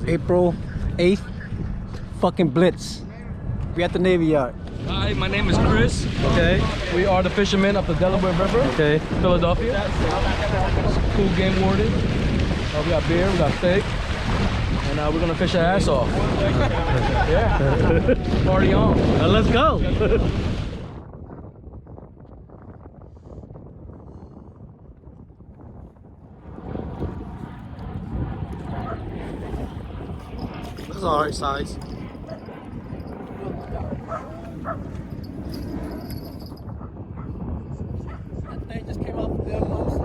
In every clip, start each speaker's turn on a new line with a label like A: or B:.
A: April 8th, fucking blitz. We at the Navy Yard.
B: Hi, my name is Chris. Okay, we are the fishermen of the Delaware River. Okay, Philadelphia. Cool game warden. We got beer, we got steak, and we're gonna fish our ass off. Yeah, party on.
A: Let's go. That's alright size. That thing just came off the post.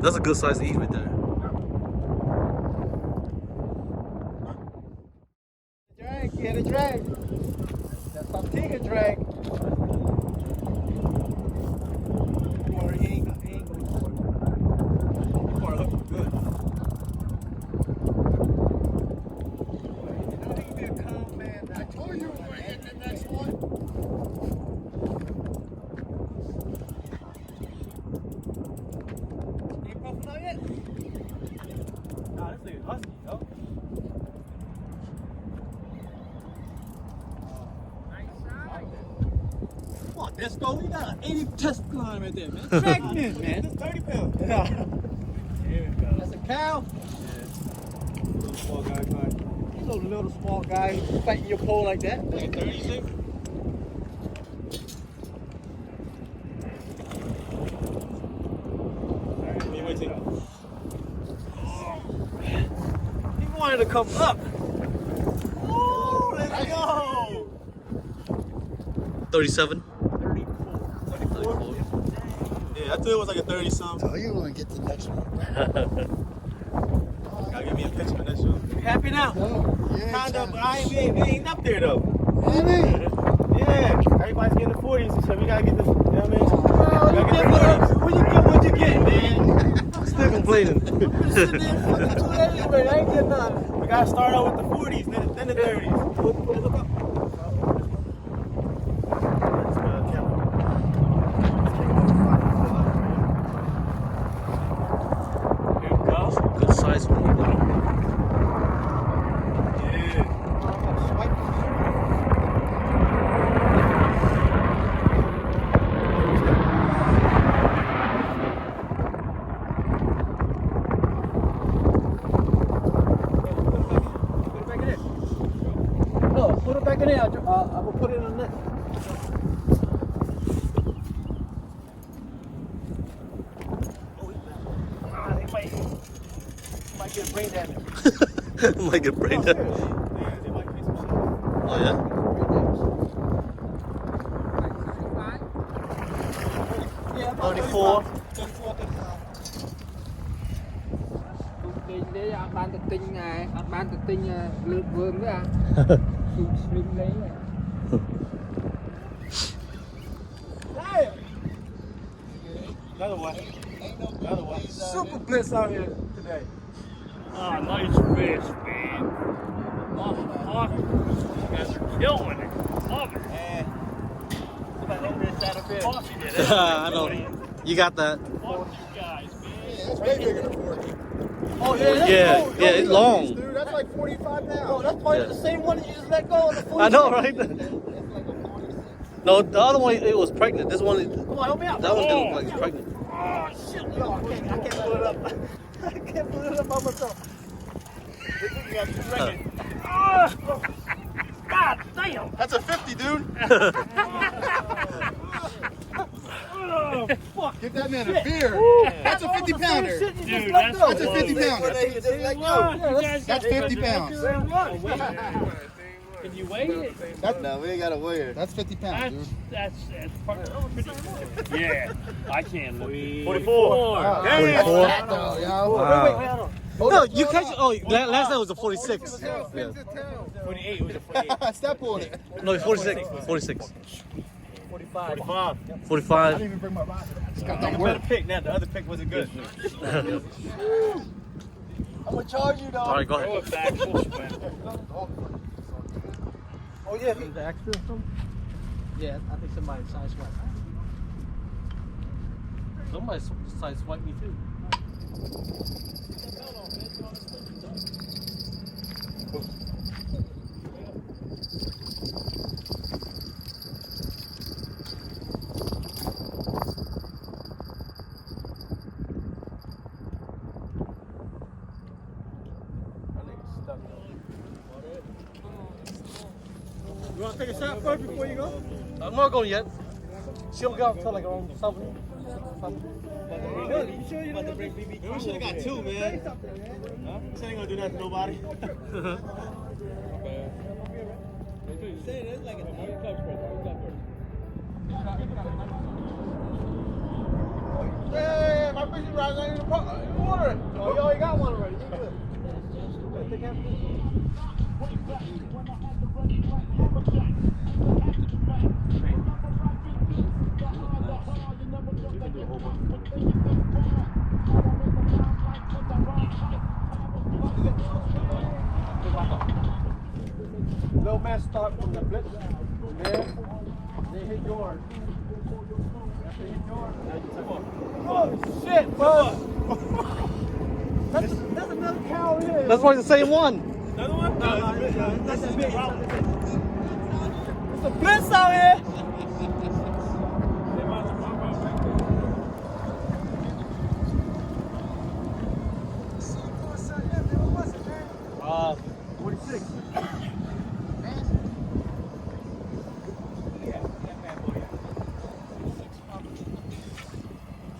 C: That's a good size to eat right there.
A: Drag, get a drag. That's something a drag. Or he ain't going for it. Or looking good. You know he can be a calm man. I told you we're hitting the next one. Ain't puffing out yet? Nah, this thing is husky, yo. Come on, let's go. We got an 80 test line right there, man. Drag him in, man. It's 30 pounds. Yeah. Here we go. That's a cow. Yeah. Little small guy, little small guy fighting your pole like that. Like 30, you think? He wanted to come up. Oh, let's go.
C: 37.
A: 34. Yeah, I thought it was like a 30-something.
D: Oh, you want to get the next one?
A: Gotta give me a picture of this one. You happy now?
D: Yeah,
A: Kind of, but we ain't up there though.
D: Maybe.
A: Yeah, everybody's getting the 40s and shit. We gotta get this, you know what I mean? What you get, man?
C: I'm still complaining.
A: I'm sitting there fucking 2 days, man. I ain't getting none. We gotta start out with the 40s, then the 30s. Look up.
C: Good size one.
A: Put it back in there. I will put it in the net. They might get brain damage.
C: Might get brain damage.
A: Yeah, they might get some shit.
C: Oh yeah?
A: Yeah,
C: 34.
A: 34.
E: Đấy anh ban tự tin này, anh ban tự tin lượt vườn nữa à. Slim lấy này.
A: Another one. Another one. Super blitz out here today.
F: Oh, nice fish, man. Oh, fuck. You guys are killing it. Love it.
A: Man. Somebody over there shot a fish.
F: Fuck it.
C: I know. You got that.
F: Fuck you guys, man.
D: That's way bigger than 40.
A: Oh, yeah, that's
C: Yeah,
A: long.
C: yeah, it's long.
D: Dude, that's like 45 pounds.
A: Oh, that's probably
C: Yeah.
A: the same one that you just let go on the 40.
C: I know, right? No, the other one, it was pregnant. This one,
A: Come on, help me out.
C: that one didn't look like it's pregnant.
A: Oh, shit. Yo, I can't pull it up. I can't pull it up by myself. You got to stretch it.
F: God damn.
D: That's a 50, dude.
F: Oh, fuck.
D: Give that man a beer. That's a 50 pounder.
F: Dude, that's
D: That's a 50 pounder.
F: That's
D: That's 50 pounds.
F: Can you weigh it?
D: No, we ain't got to weigh it. That's 50 pounds, dude.
F: That's pretty good. Yeah, I can't look.
A: 44.
D: Damn.
C: 44.
D: Yo.
C: No, you catch. Oh, last night was a 46. Yeah.
A: 28 was a 48.
D: Step on it.
C: No, 46. 46.
A: 45.
C: 45.
D: I didn't even bring my rocket. It's got
A: Take
D: that
A: a better
D: work.
A: pick now. The other pick wasn't good. I'm gonna charge you, dog.
C: All right, go ahead.
A: Oh yeah, the extra from? Yeah, I think somebody size one.
C: Somebody side swipe me too.
A: You want to take a shot first before you go?
C: I'm not going yet. She don't get out until like around 7.
A: You sure you don't want to break BB? We should have got 2, man. Huh? This ain't gonna do nothing to nobody. Yeah, my fishing rod's not in the water. Oh, you already got one already. You good. Take half of this. Little man start from the blitz. There. They hit yours. After hit yours. Oh shit, bro. That's another cow here.
C: That's probably the same one.
A: Another one? No, that's a big. It's a blitz out here.
C: Uh, 46.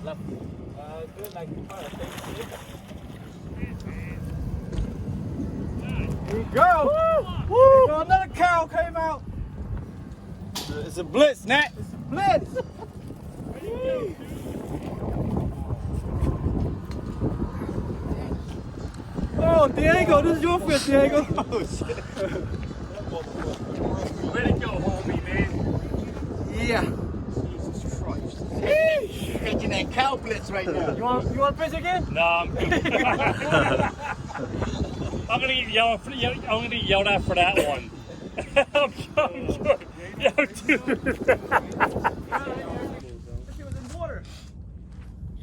C: Left. Good, like
A: Here you go. Woo! Woo! Another cow came out. It's a blitz, Nat. It's a blitz. Oh, Diego, this is your fish, Diego. Oh, shit.
F: Way to go, homie, man.
A: Yeah.
D: Jesus Christ.
A: Catching that cow blitz right now. You want to fish again?
F: No, I'm good. I'm gonna get yelled at for that one. I'm good. Yo, dude.
A: That shit was in water.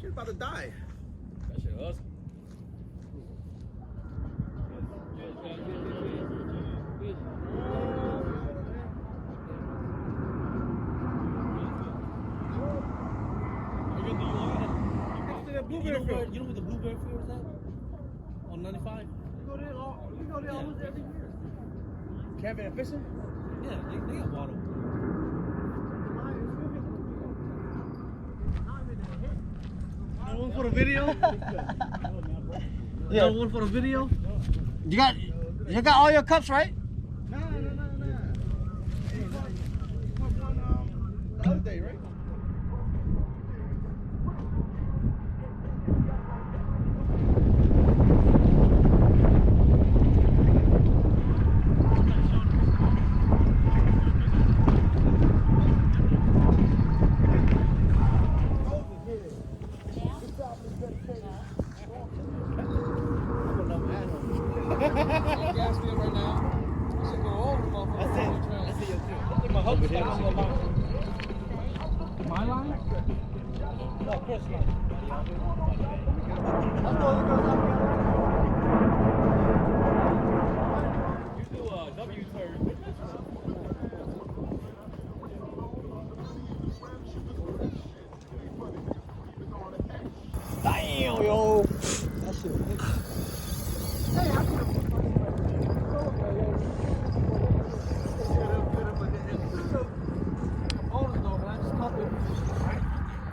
A: Shit about to die.
B: That shit was.
C: You know where the blueberry field is at? On 95?
A: You go there almost every year. Camping and fishing?
C: Yeah, they got water.
A: Another one for the video?
C: Yeah. Another one for the video?
A: You got all your cups, right? No. The other day, right?
B: My line?
A: No, Chris line.
B: You do a W-turn.
A: Damn, yo. That shit was big.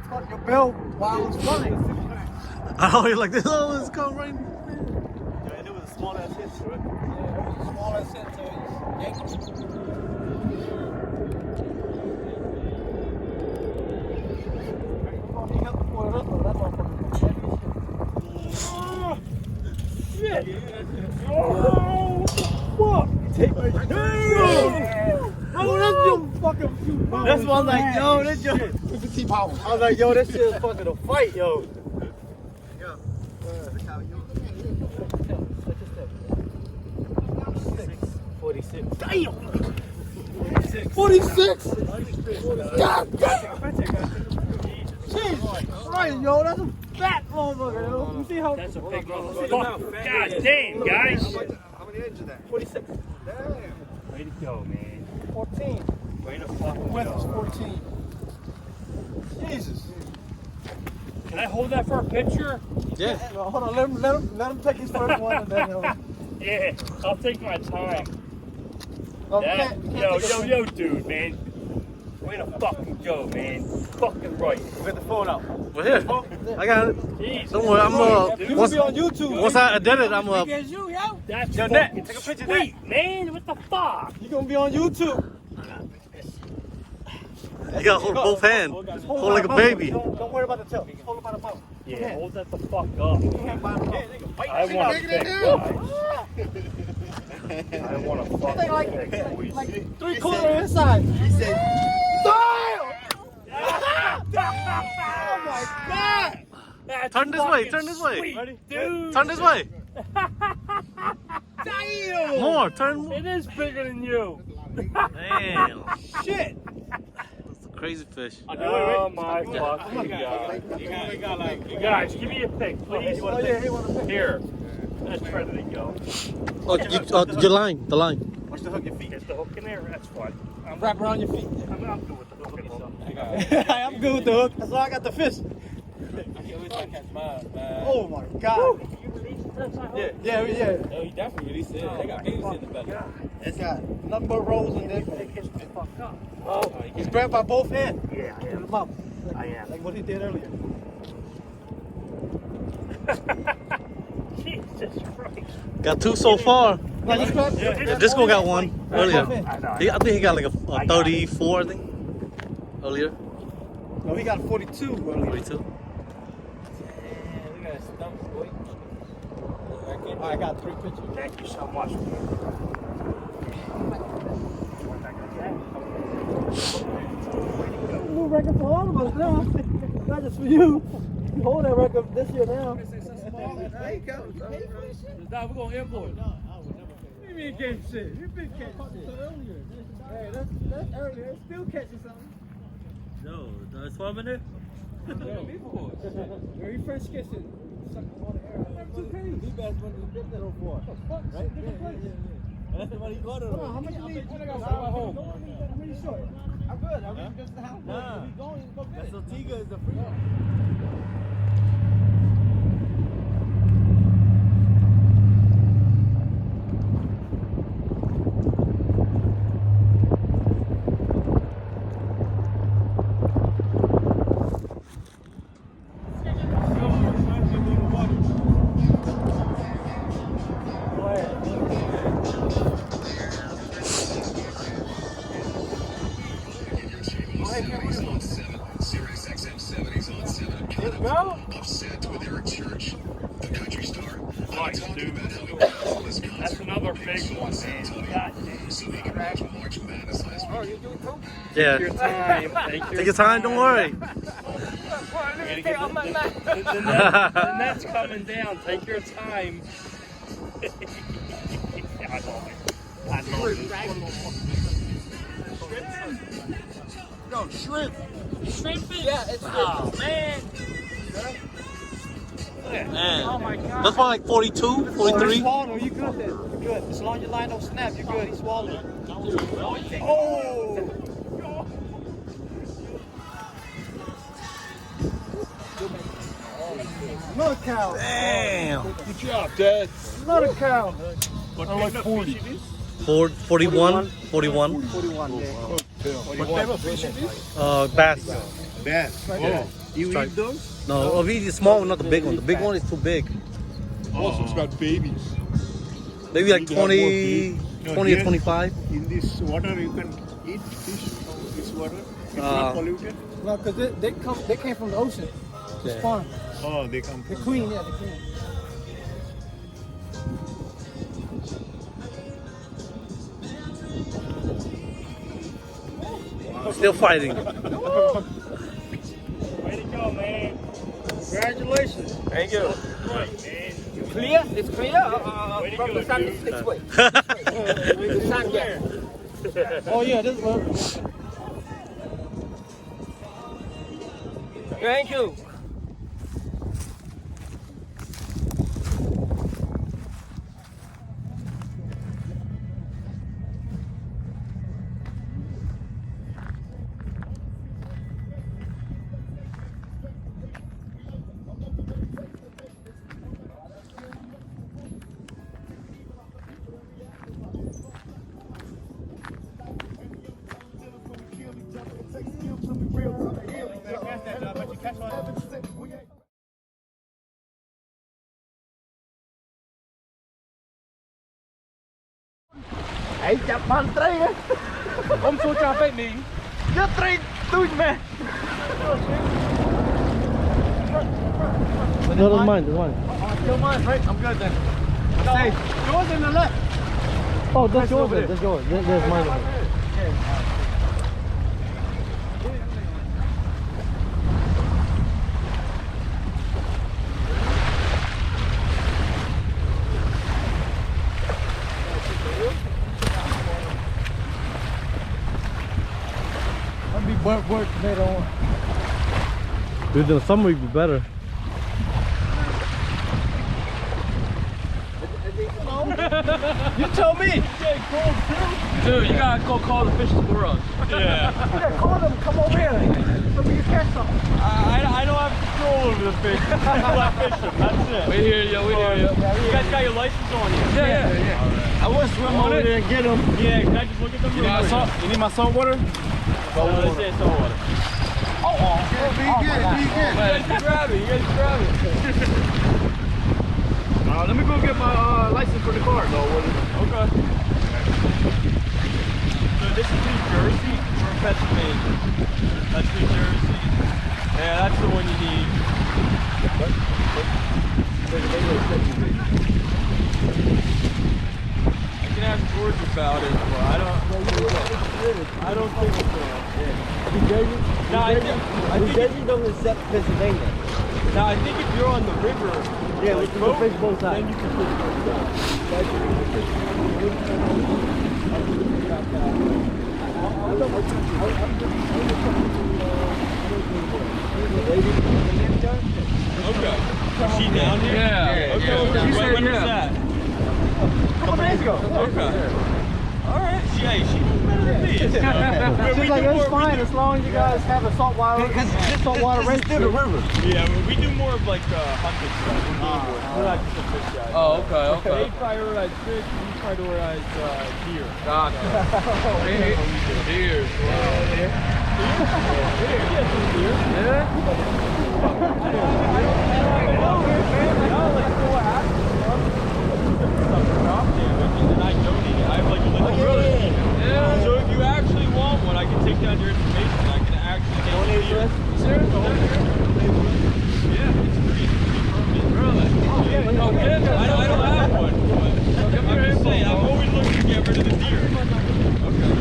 A: Caught your bill while I was running.
C: Oh, you're like this. Oh, it's coming right.
A: Yeah, and it was a small ass hit, right? Yeah, it was a small ass hit, so it's shit! Oh, fuck! Take my oh, that's your fucking. That's why I was like, yo, this your.
D: 50 pounds.
A: I was like, yo, this shit is fucking a fight, yo. Yeah. 46. Damn! 46? God damn! Jeez, Right, yo, that's a fat motherfucker, yo. You see how?
F: That's a big motherfucker. God damn, guys.
D: How many eggs is that?
A: 46.
F: Way to go, man.
A: 14.
F: Way to fucking
A: Width is
F: go.
A: 14. Jesus.
F: Can I hold that for a picture?
B: Yeah.
A: No, hold on, let him take his first one and then
F: Yeah, I'll take my time.
A: Oh,
F: That, yo, dude, man. Way to fucking go, man. Fucking right.
A: Get the phone out.
B: Well, here. I got it.
F: Jeez.
B: Don't worry, I'm
A: You
B: once,
A: be on YouTube.
B: once I edit it, I'm
C: Against you, yo.
F: That's
A: Yo,
F: fucking
A: Nat, take a picture of that.
F: sweet, man. What the fuck?
A: You gonna be on YouTube.
B: You gotta hold both hands.
A: Just
B: Hold
A: it
B: like
A: by
B: a
A: the
B: baby.
A: mouth. Don't worry about the tail. Just hold it by the mouth.
F: Yeah, hold that the fuck up.
A: Hand by the mouth.
F: I want to pick, guys. I want to fucking pick, boys.
A: Like 3/4 inside.
D: He said,
A: Oh my God!
F: That's
B: Turn this way,
F: fucking
B: turn this way.
F: sweet,
A: Ready?
F: dude.
B: Turn this way.
A: Damn!
B: More. Turn more.
F: It is bigger than you.
B: Damn.
A: Shit!
B: That's a crazy fish.
F: Oh my fucking God. You guys, give me a pic, please.
A: Oh yeah, he wanna pick.
F: Here. Let's try to go.
B: Oh, your line. The line.
A: Watch the hook your feet.
F: Get the hook in there. That's fine.
A: Wrap around your feet.
F: I'm good with the hook and stuff.
A: I'm good with the hook. That's why I got the fish. Oh my God! Yeah.
C: Oh, he definitely released it. They got babies in the belly.
A: It's got nothing but rolls in there.
F: Oh,
A: He's grabbed by both hands.
F: yeah,
A: To the mouth.
F: I am.
A: Like what he did earlier.
F: Jesus Christ.
B: Got two so far.
A: Like, just grab.
B: Yeah, Disco got one earlier.
F: I know.
B: I think he got like a 34, I think. Earlier.
A: No, he got 42 earlier.
B: 42.
C: Look at his stomach, boy.
A: I got 3 pictures.
F: Thank you so much.
A: New record for all of us now. Not just for you. You hold that record this year now.
C: We're gonna import.
A: You mean catch shit? You've been catching shit earlier. Hey, that's earlier. It's still catching something.
C: No, that's 1 minute.
A: Very fresh catching. Sucking on the air. That's okay.
C: He best when he did that on board.
A: Right? Different place.
C: That's what he got it
A: Hold on, how many you need?
C: I got some at home.
A: How many short? I'm good. I'm just the house.
C: Nah.
A: If we going, go get
C: That's
A: it.
C: Antigua is the free.
F: Nice, dude. That's another big one, man. God
B: Yeah.
F: your time.
B: Take your time, don't worry.
F: The net's coming down. Take your time. I love it. I love it.
D: no, shrimp.
F: Shrimp fish? Yeah, it's oh, man.
B: Man.
F: Oh my God.
B: That's probably like 42,
A: Oh, he
B: 43.
A: swallowed him. You good then? You good. As long as your line don't snap, you good. He swallowed it. Oh! Another cow.
B: Damn.
D: Good job, Dad.
A: Another cow.
D: I like 40.
B: 41. 41.
A: 41, yeah.
D: What type of fish it is?
B: Bass.
D: Bass. Oh, you
B: Stripe.
D: eat those?
B: No, the small one, not the big one. The big one is too big.
D: Also, it's got babies.
B: Maybe like
D: You got more
B: 20,
D: big. No,
B: 20 or
D: here-
B: 25.
D: In this water, you can eat fish from this water. It's
B: Uh,
D: not polluted.
A: No, because they came from the ocean. It's
B: Yeah.
A: farm.
D: Oh, they come
A: The
D: from.
A: queen, yeah, the queen.
B: Still fighting.
F: Way to go, man.
A: Congratulations.
B: Thank you.
F: Right, man.
E: Clear? It's clear?
F: Way to
E: From
F: go,
E: the sun
F: dude.
E: is this way. The sun, yeah.
A: Oh, yeah, this one.
B: Thank you.
A: Ấy chặt bànត្រីá.
B: Ông số cha phép mình.
A: Chếtត្រីtôi mẹ.
B: No, don't mind, don't mind.
A: Still mine, right? I'm good then. I'm safe. Yours in the left.
B: Oh, that's yours. That's yours. There's mine.
A: I'll be work later on.
B: Dude, in the summer would be better.
A: You tell me.
B: Dude, you gotta go call the fish for us.
F: Yeah.
A: Yeah, call them. Come over here. Let me catch some.
F: I don't have control over the fish. People that fish them. That's it.
B: We hear you, we hear you.
F: You guys got your license on you?
B: Yeah.
A: I want to swim over there and get them.
F: Yeah, can I just look at them?
B: You got salt?
A: You need my salt water?
F: No, they say salt water.
A: Be good.
B: You guys can grab it, you guys can grab it.
F: Let me go get my license for the car. Okay. So this is New Jersey or Pennsylvania? That's New Jersey. Yeah, that's the one you need. I can ask George about it, but I don't think it's
A: New Jersey?
F: No,
A: New Jersey doesn't accept Pennsylvania.
F: Now I think if you're on the river,
A: Yeah, we can
F: boat,
A: fish both sides.
F: then you can fish both sides. Okay. Is she down here?
B: Yeah.
F: Okay.
B: Yeah.
F: When was
B: Yeah.
F: that?
A: A couple days ago.
F: Okay. All right. She knows better than me.
A: She's like, it's fine as long as you guys have a saltwater race. Still the river.
F: Yeah, we do more of like hunting stuff. We're not just a fish guys.
B: Oh, okay,
F: They
B: okay.
F: prioritize fish, we prioritize deer.
B: Gotcha. Deers.
F: Yeah. So if you actually want one, I can take down your information. I can actually donate it.
B: Serious?
F: Yeah, it's free. Really?
B: Oh, good.
F: I don't have one. But I'm just saying, I'm always looking to get rid of the deer. Okay.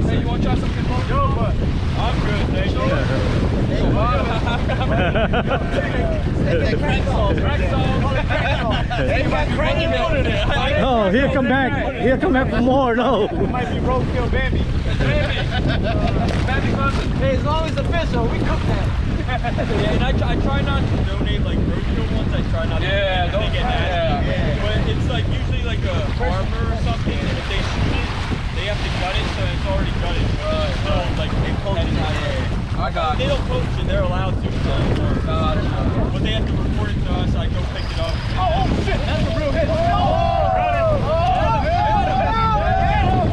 B: Hey, you want to try something?
F: No, but I'm good, thank you.
B: Oh, he'll come back. He'll come back for more. No.
A: It might be roadkill Bambi. Hey, as long as it's official, we cook that.
F: Yeah, and I try not to donate like roadkill ones. I try not to.
B: Yeah,
F: donate if they get nasty.
B: yeah.
F: But it's like usually like a farmer or something, and if they shoot it, they have to gut it, so it's already gutted. So like they poach it out there.
B: I got
F: They
B: you.
F: don't poach it; they're allowed to. But they have to report it to us. I go pick it up.
A: Oh shit, that's a real hit.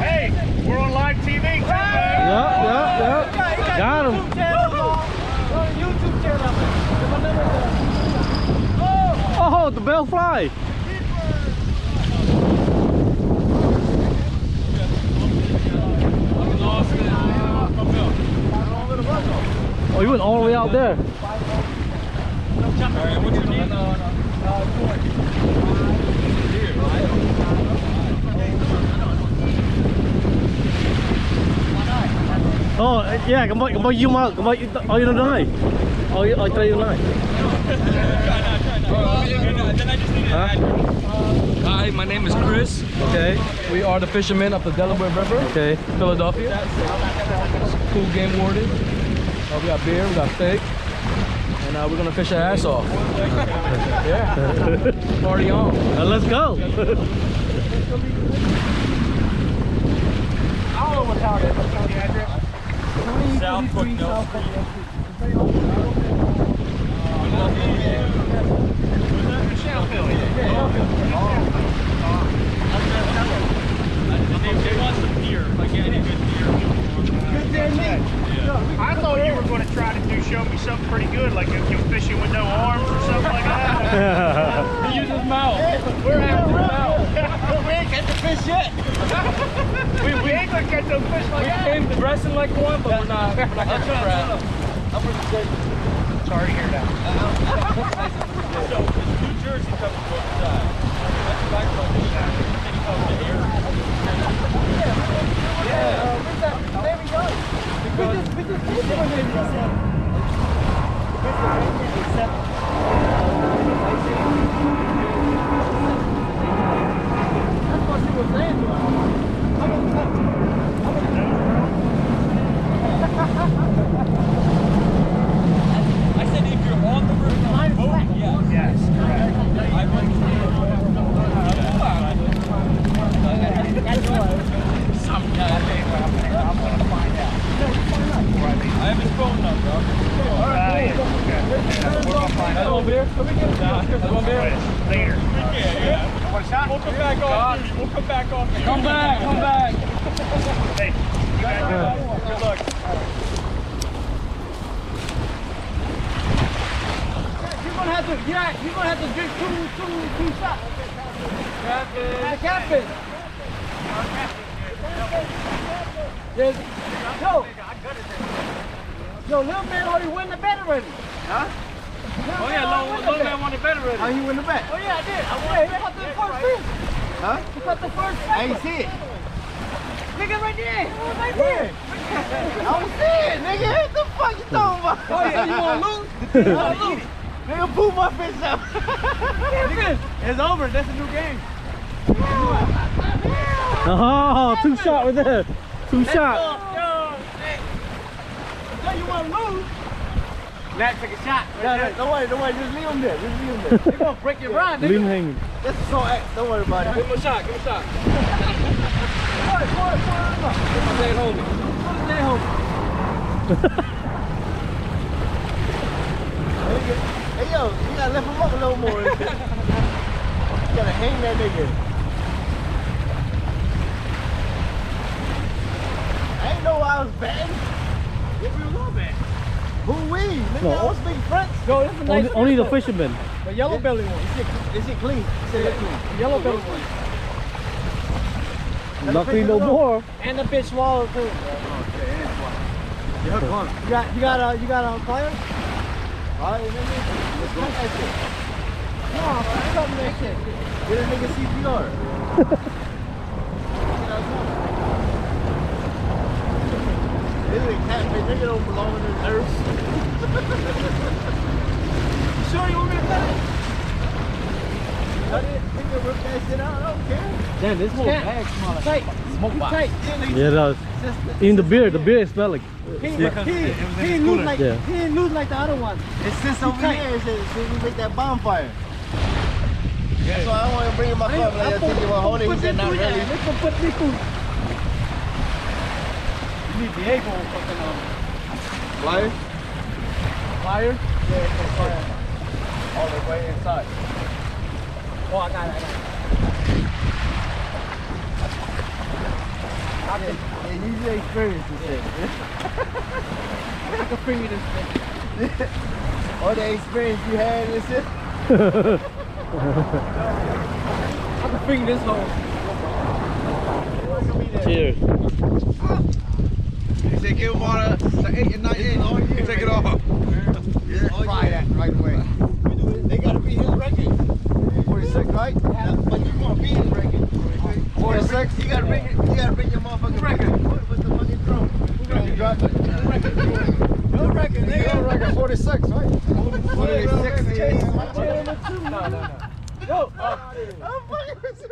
F: Hey, we're on live TV.
B: Yep. Got him.
A: YouTube channel.
B: Oh, the bell fly. Oh, you went all the way out there.
F: Alright, what's your name?
B: Oh, yeah, come on, you out. Come on, oh, you don't die. Oh, I try you line.
F: Then I just need an address.
B: Hi, my name is Chris. Okay, we are the fishermen of the Delaware River. Okay, Philadelphia. Cool game warden. We got beer, we got steak, and we're gonna fish our ass off. Yeah. Party on.
A: Let's go.
C: I don't know what tower it is. What's the address?
F: South Brook Mill They want some deer, like any good deer.
D: I thought you were going to try to show me something pretty good, like if you're fishing with no arms or something like that.
B: He uses his mouth. We're after his mouth.
A: We ain't catch the fish yet.
D: We ain't going to catch those fish like
B: We
D: that.
B: came dressing like one, but we're not catching crab.
D: Sorry to hear that.
F: So, New Jersey comes to both sides. That's back from the shack. Then he comes to air.
C: There we go. We just did it. That's what she was saying to us.
F: I said if you're on the river on a boat, yes. I went I have his phone number.
B: Another one beer? Another one beer?
D: Later.
F: Yeah. We'll come back off. We'll come back off.
B: Come back, come back.
D: Hey, you guys
F: Good luck.
C: You're gonna have to drink two shots. The captain. Yes. Yo, little man already won the bet already.
A: Huh?
C: Oh yeah, little man won the bet already.
A: How you win the bet?
C: Oh yeah, I did. He caught the first fish.
A: Huh?
C: He caught the first fish.
A: I ain't see it.
C: Nigga right there. Right there.
A: I don't see it, nigga. What the fuck you talking about?
C: Oh yeah, you wanna lose? You wanna lose?
A: Nigga, pull my fish out.
C: It's over. That's a new game.
A: Oh, 2 shot right there. 2 shot.
C: So you wanna lose? Matt, take a shot.
A: Don't worry. Just leave him there.
C: They're gonna break your rod, nigga.
A: Leave him hanging. That's a salt act. Don't worry about it.
B: Give him a shot, give him a shot.
C: Stay home. Stay home.
A: Hey, yo, you gotta lift him up a little more. You gotta hang that nigga. I ain't know I was betting.
C: What we was on, man?
A: Who we? Nigga, I was big friends.
C: Yo, this is a nice
A: Only the fishermen.
C: The yellow belly one.
A: Is it clean? Is it clean?
C: The yellow belly one.
A: Not clean no more.
C: And the bitch swallow too.
A: You hook on.
C: You got a pliers?
A: Alright, nigga. Let's go. That shit.
C: No, I'm something that shit.
A: Get a nigga CPR. This is a catfish. Nigga don't belong in this earth.
C: You sure you want me to cut it?
A: Cut it. Nigga rip that shit out. I don't care.
C: Damn, this whole bag smells like tight. Smoke box. Tight.
G: Yeah, it does. Even the beer smell like.
C: He ain't lose like
G: Yeah.
C: he ain't lose like the other one.
A: It sits over
C: tight.
A: here. It says we make that bonfire. That's why I don't want to bring him my club. Like I think you want to hold it. He said not really.
C: They can put me food. You need the able fucking
A: Pliers?
C: pliers.
A: Yeah, it's a fire. All the way inside.
C: Oh, I got it.
A: Yeah, use your experience and shit.
C: I can finger this thing.
A: All the experience you had and shit.
C: I can finger this hole.
G: Cheers.
A: He said give him all the 8 and 9 inch. You can take it off. Yeah, try that right away. They gotta be his record. 46, right? But you want to be his record. 46? You gotta bring it. You gotta bring your motherfucking record. What's the fucking drum? You drop it. Your record, nigga. Your record, 46, right? 46.
C: No. Go.
A: I'm fucking with you.